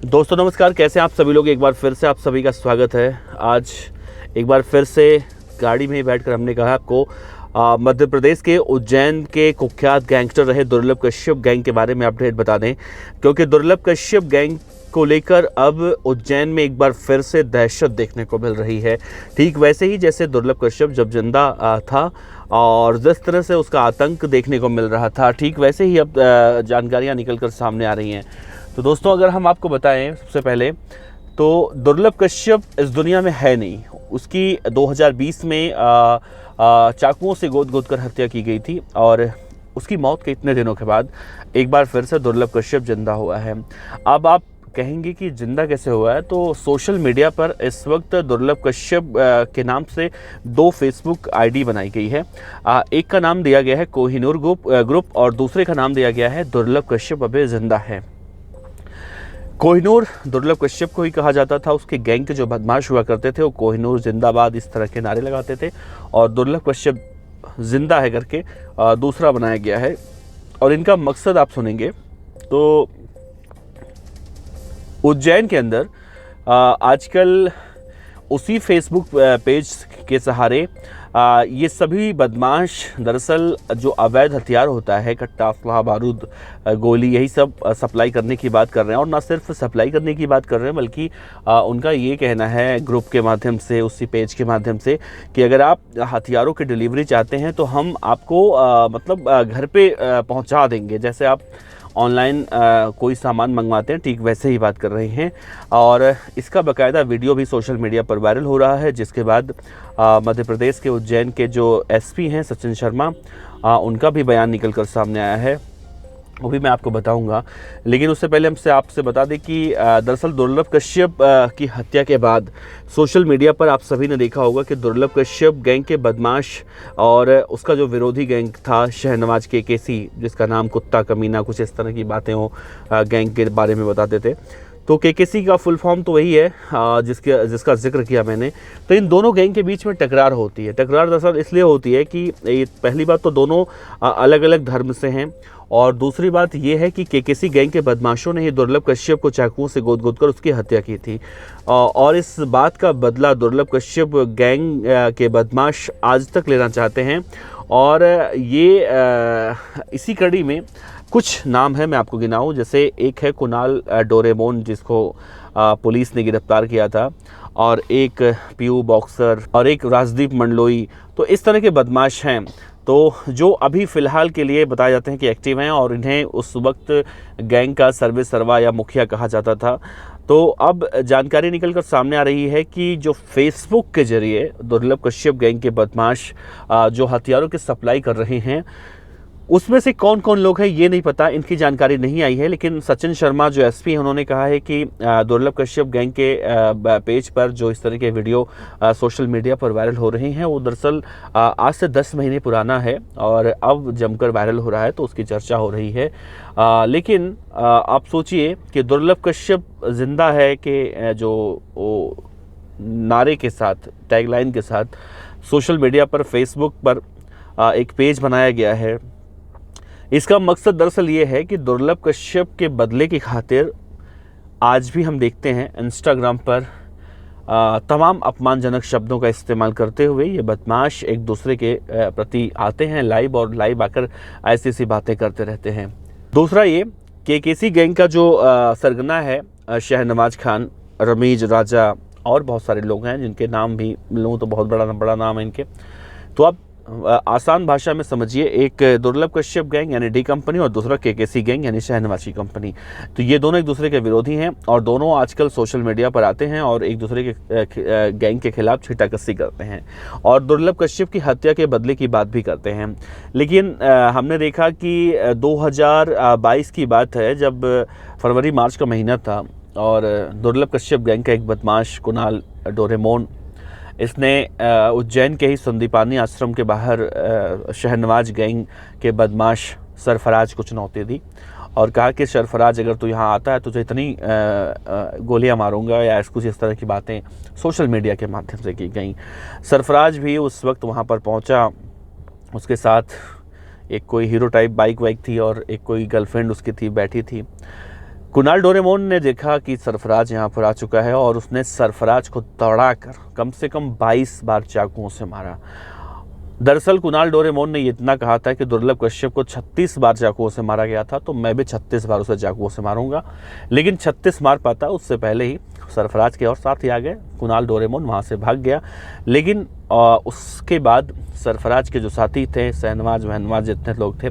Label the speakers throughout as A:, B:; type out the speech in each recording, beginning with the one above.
A: दोस्तों नमस्कार, कैसे हैं आप सभी लोग। एक बार फिर से आप सभी का स्वागत है। आज एक बार फिर से गाड़ी में ही बैठकर हमने कहा आपको मध्य प्रदेश के उज्जैन के कुख्यात गैंगस्टर रहे दुर्लभ कश्यप गैंग के बारे में अपडेट बता दें, क्योंकि दुर्लभ कश्यप गैंग को लेकर अब उज्जैन में एक बार फिर से दहशत देखने को मिल रही है। ठीक वैसे ही जैसे दुर्लभ कश्यप जब जिंदा था और जिस तरह से उसका आतंक देखने को मिल रहा था, ठीक वैसे ही अब जानकारियाँ निकल कर सामने आ रही हैं। तो दोस्तों अगर हम आपको बताएं सबसे पहले तो दुर्लभ कश्यप इस दुनिया में है नहीं। उसकी 2020 में चाकुओं से गोद कर हत्या की गई थी और उसकी मौत के इतने दिनों के बाद एक बार फिर से दुर्लभ कश्यप जिंदा हुआ है। अब आप कहेंगे कि जिंदा कैसे हुआ है, तो सोशल मीडिया पर इस वक्त दुर्लभ कश्यप के नाम से 2 फेसबुक आईडी बनाई गई है। एक का नाम दिया गया है कोहिनूर ग्रुप और दूसरे का नाम दिया गया है दुर्लभ कश्यप अभी जिंदा है। कोहिनूर दुर्लभ कश्यप को ही कहा जाता था। उसके गैंग के जो बदमाश हुआ करते थे वो कोहिनूर जिंदाबाद इस तरह के नारे लगाते थे और दुर्लभ कश्यप जिंदा है करके दूसरा बनाया गया है। और इनका मकसद आप सुनेंगे तो उज्जैन के अंदर आजकल उसी फेसबुक पेज के सहारे ये सभी बदमाश दरअसल जो अवैध हथियार होता है, कट्टा, असलहा, बारूद, गोली, यही सब सप्लाई करने की बात कर रहे हैं। और ना सिर्फ सप्लाई करने की बात कर रहे हैं बल्कि उनका ये कहना है ग्रुप के माध्यम से, उसी पेज के माध्यम से, कि अगर आप हथियारों की डिलीवरी चाहते हैं तो हम आपको घर पे पहुंचा देंगे। जैसे आप ऑनलाइन कोई सामान मंगवाते हैं, ठीक वैसे ही बात कर रहे हैं। और इसका बाकायदा वीडियो भी सोशल मीडिया पर वायरल हो रहा है, जिसके बाद मध्य प्रदेश के उज्जैन के जो एसपी हैं सचिन शर्मा, उनका भी बयान निकल कर सामने आया है, वो भी मैं आपको बताऊंगा। लेकिन उससे पहले हमसे आपसे बता दें कि दरअसल दुर्लभ कश्यप की हत्या के बाद सोशल मीडिया पर आप सभी ने देखा होगा कि दुर्लभ कश्यप गैंग के बदमाश और उसका जो विरोधी गैंग था शहनवाज केकेसी, जिसका नाम कुत्ता, कमीना, कुछ इस तरह की बातें वो गैंग के बारे में बताते थे। तो केकेसी का फुल फॉर्म तो वही है जिसका जिक्र किया मैंने। तो इन दोनों गैंग के बीच में टकरार होती है। टकरार दरअसल इसलिए होती है कि पहली बात तो दोनों अलग अलग धर्म से हैं और दूसरी बात यह है कि केकेसी गैंग के बदमाशों ने ही दुर्लभ कश्यप को चाकुओं से गोद कर उसकी हत्या की थी। और इस बात का बदला दुर्लभ कश्यप गैंग के बदमाश आज तक लेना चाहते हैं। और ये इसी कड़ी में कुछ नाम है, मैं आपको गिनाऊं। जैसे एक है कुणाल डोरेमोन, जिसको पुलिस ने गिरफ्तार किया था, और एक पीयू बॉक्सर और एक राजदीप मंडलोई। तो इस तरह के बदमाश हैं तो जो अभी फ़िलहाल के लिए बताए जाते हैं कि एक्टिव हैं और इन्हें उस वक्त गैंग का सर्वे सर्वा या मुखिया कहा जाता था। तो अब जानकारी निकल कर सामने आ रही है कि जो फेसबुक के जरिए दुर्लभ कश्यप गैंग के बदमाश जो हथियारों की सप्लाई कर रहे हैं, उसमें से कौन कौन लोग हैं ये नहीं पता, इनकी जानकारी नहीं आई है। लेकिन सचिन शर्मा जो एसपी हैं, उन्होंने कहा है कि दुर्लभ कश्यप गैंग के पेज पर जो इस तरह के वीडियो सोशल मीडिया पर वायरल हो रहे हैं वो दरअसल आज से 10 महीने पुराना है और अब जमकर वायरल हो रहा है, तो उसकी चर्चा हो रही है। लेकिन आप सोचिए कि दुर्लभ कश्यप जिंदा है कि जो नारे के साथ, टैगलाइन के साथ सोशल मीडिया पर, फेसबुक पर एक पेज बनाया गया है। इसका मकसद दरअसल ये है कि दुर्लभ कश्यप के बदले की खातिर आज भी हम देखते हैं इंस्टाग्राम पर तमाम अपमानजनक शब्दों का इस्तेमाल करते हुए ये बदमाश एक दूसरे के प्रति आते हैं लाइव, और लाइव आकर ऐसी ऐसी बातें करते रहते हैं। दूसरा ये केकेसी गैंग का जो सरगना है शहनवाज खान, रमीज राजा और बहुत सारे लोग हैं जिनके नाम भी लूँ तो बहुत बड़ा नाम है इनके। तो आप आसान भाषा में समझिए, एक दुर्लभ कश्यप गैंग यानी डी कंपनी और दूसरा केकेसी गैंग यानी शहनवाज की कंपनी। तो ये दोनों एक दूसरे के विरोधी हैं और दोनों आजकल सोशल मीडिया पर आते हैं और एक दूसरे के गैंग के खिलाफ छीटाकसी करते हैं और दुर्लभ कश्यप की हत्या के बदले की बात भी करते हैं। लेकिन हमने देखा कि 2022 की बात है, जब फरवरी मार्च का महीना था और दुर्लभ कश्यप गैंग का एक बदमाश कुणाल डोरेमोन, इसने उज्जैन के ही संदीपानी आश्रम के बाहर शहनवाज गैंग के बदमाश सरफराज को चुनौती दी और कहा कि सरफराज अगर तू यहाँ आता है तुझे इतनी गोलियां मारूंगा, या कुछ इस तरह की बातें सोशल मीडिया के माध्यम से की गई। सरफराज भी उस वक्त वहाँ पर पहुँचा, उसके साथ एक कोई हीरो टाइप बाइक वाइक थी और एक कोई गर्लफ्रेंड उसकी थी, बैठी थी। कुणाल डोरेमोन ने देखा कि सरफराज यहाँ पर आ चुका है और उसने सरफराज को दौड़ाकर कम से कम 22 बार चाकुओं से मारा। दरअसल कुणाल डोरेमोन ने इतना कहा था कि दुर्लभ कश्यप को 36 बार चाकुओं से मारा गया था, तो मैं भी 36 बार उसे चाकुओं से मारूंगा। लेकिन 36 मार पाता उससे पहले ही सरफराज के और साथी आ गए। कुणाल डोरेमोन वहाँ से भाग गया, लेकिन उसके बाद सरफराज के जो साथी थे, शहनवाज वहनवाज जितने लोग थे,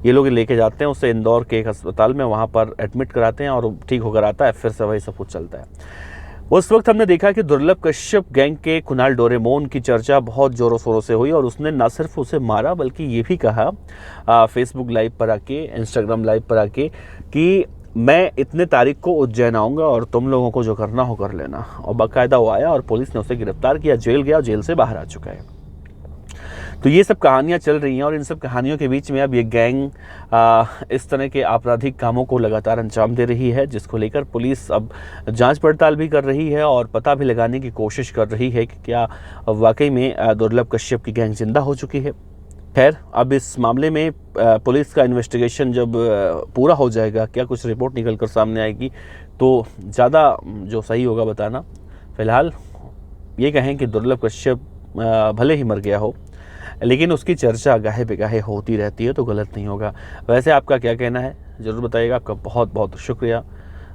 A: ये लोग लेके जाते हैं उसे इंदौर के एक अस्पताल में, वहाँ पर एडमिट कराते हैं और ठीक होकर आता है। फिर से वही सब कुछ चलता है। उस वक्त हमने देखा कि दुर्लभ कश्यप गैंग के कुणाल डोरेमोन की चर्चा बहुत ज़ोरों शोरों से हुई और उसने न सिर्फ उसे मारा बल्कि ये भी कहा फेसबुक लाइव पर आके, इंस्टाग्राम लाइव पर आके, कि मैं इतने तारीख को उज्जैन आऊँगा और तुम लोगों को जो करना हो कर लेना। और बाकायदा वो आया और पुलिस ने उसे गिरफ्तार किया, जेल गया और जेल से बाहर आ चुका है। तो ये सब कहानियाँ चल रही हैं और इन सब कहानियों के बीच में अब ये गैंग इस तरह के आपराधिक कामों को लगातार अंजाम दे रही है, जिसको लेकर पुलिस अब जांच पड़ताल भी कर रही है और पता भी लगाने की कोशिश कर रही है कि क्या वाकई में दुर्लभ कश्यप की गैंग जिंदा हो चुकी है। खैर, अब इस मामले में पुलिस का इन्वेस्टिगेशन जब पूरा हो जाएगा, क्या कुछ रिपोर्ट निकल कर सामने आएगी, तो ज़्यादा जो सही होगा बताना। फिलहाल ये कहें कि दुर्लभ कश्यप भले ही मर गया हो, लेकिन उसकी चर्चा गाहे बेगाहे होती रहती है, तो गलत नहीं होगा। वैसे आपका क्या कहना है ज़रूर बताइएगा। आपका बहुत बहुत शुक्रिया।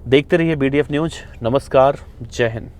A: देखते रहिए BDF न्यूज़। नमस्कार, जय हिंद।